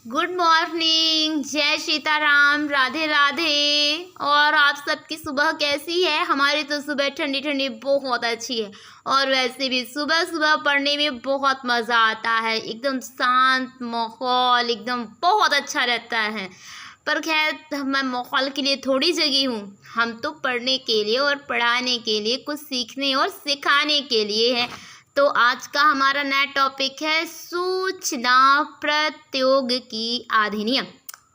Good morning, जय सीताराम, राधे राधे। और आप सबकी सुबह कैसी है? हमारी तो सुबह ठंडी ठंडी बहुत अच्छी है। और वैसे भी सुबह सुबह पढ़ने में बहुत मज़ा आता है, एकदम शांत माहौल, एकदम बहुत अच्छा रहता है। पर खैर मैं माहौल के लिए थोड़ी जगी हूँ, हम तो पढ़ने के लिए और पढ़ाने के लिए, कुछ सीखने और सिखाने के लिए है। तो आज का हमारा नया टॉपिक है सूचना प्रौद्योगिकी अधिनियम।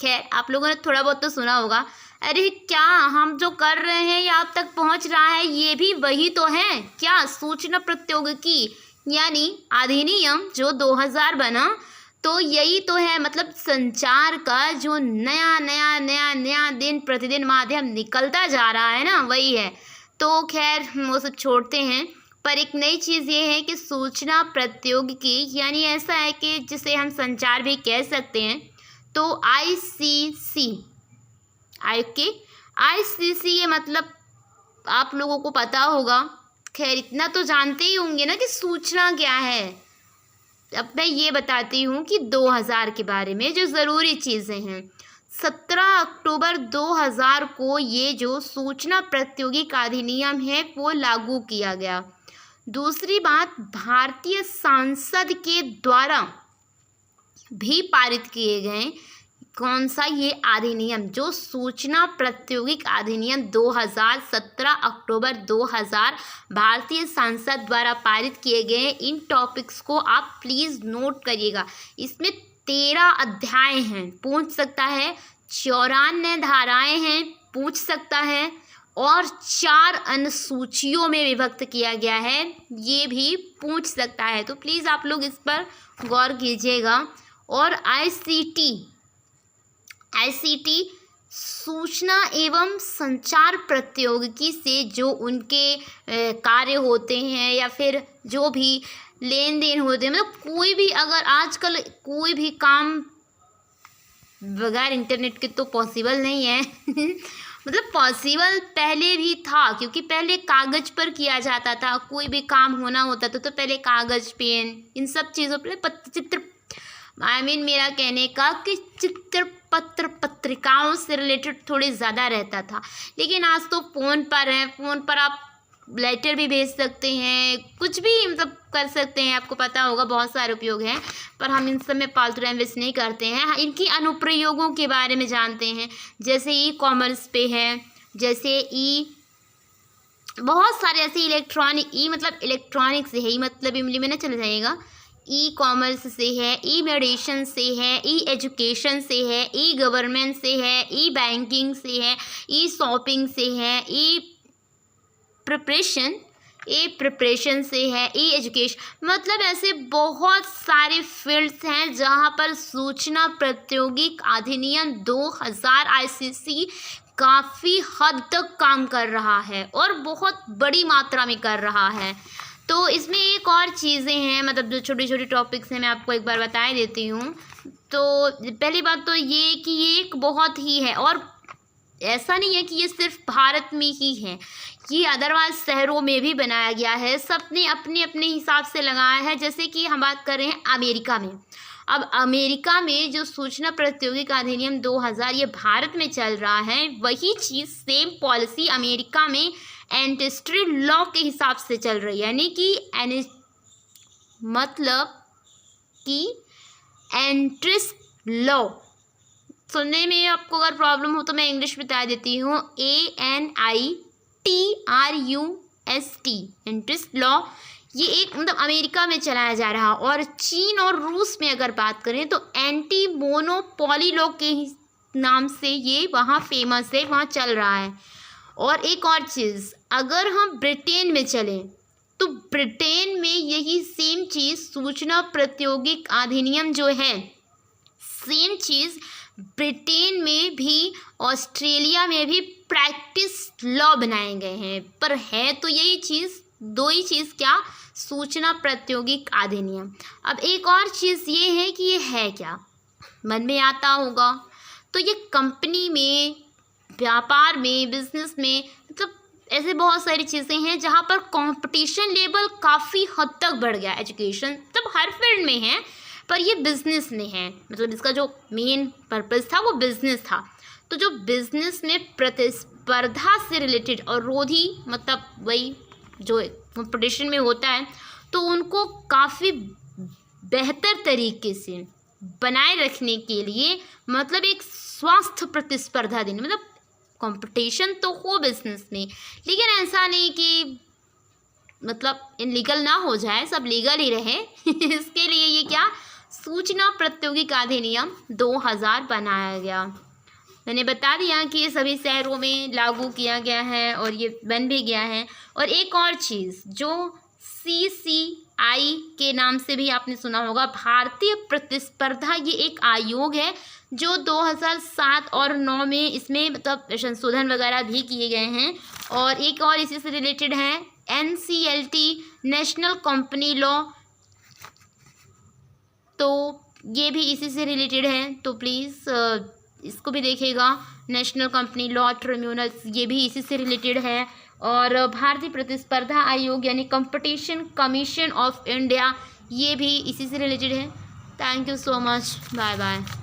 खैर आप लोगों ने थोड़ा बहुत तो सुना होगा। अरे क्या हम जो कर रहे हैं या आप तक पहुंच रहा है, ये भी वही तो है क्या? सूचना प्रौद्योगिकी यानी अधिनियम जो 2000 बना, तो यही तो है। मतलब संचार का जो नया नया नया नया दिन प्रतिदिन माध्यम निकलता जा रहा है ना, वही है। तो खैर वो सब छोड़ते हैं, पर एक नई चीज़ ये है कि सूचना प्रौद्योगिकी यानी ऐसा है कि जिसे हम संचार भी कह सकते हैं। तो आईसीसी ये मतलब आप लोगों को पता होगा। खैर इतना तो जानते ही होंगे ना कि सूचना क्या है। अब मैं ये बताती हूँ कि 2000 के बारे में जो ज़रूरी चीज़ें हैं। 17 अक्टूबर 2000 को ये जो सूचना प्रौद्योगिकी अधिनियम है वो लागू किया गया। दूसरी बात, भारतीय संसद के द्वारा भी पारित किए गए कौन सा? ये अधिनियम जो सूचना प्रौद्योगिकी अधिनियम 2000 17 अक्टूबर 2000 भारतीय संसद द्वारा पारित किए गए। इन टॉपिक्स को आप प्लीज़ नोट करिएगा। इसमें 13 अध्याय हैं, पूछ सकता है। 94 धाराएं हैं, पूछ सकता है। और 4 अनुसूचियों में विभक्त किया गया है, ये भी पूछ सकता है। तो प्लीज़ आप लोग इस पर गौर कीजिएगा। और आईसीटी सूचना एवं संचार प्रौद्योगिकी से जो उनके कार्य होते हैं या फिर जो भी लेन देन होते हैं, मतलब कोई भी अगर आजकल कोई भी काम बगैर इंटरनेट के तो पॉसिबल नहीं है मतलब पॉसिबल पहले भी था, क्योंकि पहले कागज़ पर किया जाता था। कोई भी काम होना होता था तो पहले कागज़, पेन, इन सब चीज़ों पर मेरा कहने का कि चित्र पत्र पत्रिकाओं से रिलेटेड थोड़ी ज़्यादा रहता था। लेकिन आज तो फ़ोन पर है, फ़ोन पर आप लेटर भी भेज सकते हैं, कुछ भी मतलब कर सकते हैं। आपको पता होगा बहुत सारे उपयोग हैं, पर हम इन सब में फालतू टाइम वेस्ट नहीं करते हैं। इनकी अनुप्रयोगों के बारे में जानते हैं, जैसे ई कॉमर्स पे है, जैसे बहुत सारे ऐसे इलेक्ट्रॉनिक, मतलब इलेक्ट्रॉनिक से है, ई मतलब इमली में ना चले जाइएगा। ई कॉमर्स से है, ई मेडिसिन से है, ई एजुकेशन से है, ई गवर्नमेंट से है, ई बैंकिंग से है, ई शॉपिंग से है, ई प्रिपरेशन से है, ई एजुकेशन। मतलब ऐसे बहुत सारे फील्ड्स हैं जहाँ पर सूचना प्रौद्योगिकी अधिनियम 2000 आईसीसी काफ़ी हद तक काम कर रहा है और बहुत बड़ी मात्रा में कर रहा है। तो इसमें एक और चीज़ें हैं, मतलब जो छोटी छोटी टॉपिक्स हैं, मैं आपको एक बार बता देती हूँ। तो पहली बात तो ये कि ये एक बहुत ही है, और ऐसा नहीं है कि ये सिर्फ भारत में ही है, ये अदरवाइज शहरों में भी बनाया गया है। सबने अपने अपने हिसाब से लगाया है। जैसे कि हम बात कर रहे हैं अमेरिका में। अब अमेरिका में जो सूचना प्रौद्योगिकी अधिनियम 2000 ये भारत में चल रहा है, वही चीज़ सेम पॉलिसी अमेरिका में एंटिट्रस्ट लॉ के हिसाब से चल रही है। यानी कि मतलब कि एंटिट्रस्ट लॉ सुनने में आपको अगर प्रॉब्लम हो तो मैं इंग्लिश बता देती हूँ। ANITRUST एंटिट्रस्ट लॉ, ये एक मतलब अमेरिका में चलाया जा रहा है। और चीन और रूस में अगर बात करें तो एंटी मोनोपोली लॉ के नाम से ये वहाँ फेमस है, वहाँ चल रहा है। और एक और चीज़, अगर हम ब्रिटेन में चलें तो ब्रिटेन में यही सेम चीज़ सूचना प्रौद्योगिकी अधिनियम जो है, सेम चीज़ ब्रिटेन में भी, ऑस्ट्रेलिया में भी प्रैक्टिस लॉ बनाए गए हैं। पर है तो यही चीज़, दो ही चीज़, क्या? सूचना प्रौद्योगिकी अधिनियम। अब एक और चीज़ ये है कि ये है क्या, मन में आता होगा। तो ये कंपनी में, व्यापार में, बिजनेस में, मतलब ऐसे बहुत सारी चीज़ें हैं जहाँ पर कंपटीशन लेवल काफ़ी हद तक बढ़ गया। एजुकेशन मतलब हर फील्ड में है, पर ये बिजनेस में है, मतलब इसका जो मेन पर्पस था वो बिजनेस था। तो जो बिजनेस में प्रतिस्पर्धा से रिलेटेड और रोधी मतलब वही जो कंपटीशन में होता है, तो उनको काफ़ी बेहतर तरीके से बनाए रखने के लिए मतलब एक स्वस्थ प्रतिस्पर्धा देनी, मतलब कंपटीशन तो हो बिजनेस में, लेकिन ऐसा नहीं कि मतलब इनलीगल ना हो जाए, सब लीगल ही रहे इसके लिए ये क्या सूचना प्रौद्योगिकी अधिनियम 2000 बनाया गया। मैंने बता दिया कि ये सभी शहरों में लागू किया गया है और ये बन भी गया है। और एक और चीज़ जो CCI के नाम से भी आपने सुना होगा, भारतीय प्रतिस्पर्धा, ये एक आयोग है जो 2007 और 9 में इसमें मतलब संशोधन वगैरह भी किए गए हैं। और एक और इसी से रिलेटेड है NCLT, नेशनल कंपनी लॉ, तो ये भी इसी से रिलेटेड है, तो प्लीज़ इसको भी देखिएगा। नेशनल कंपनी लॉ ट्रिब्यूनल्स, ये भी इसी से रिलेटेड है। और भारतीय प्रतिस्पर्धा आयोग यानी कंपटीशन कमीशन ऑफ इंडिया, ये भी इसी से रिलेटेड है। Thank you so much, bye bye.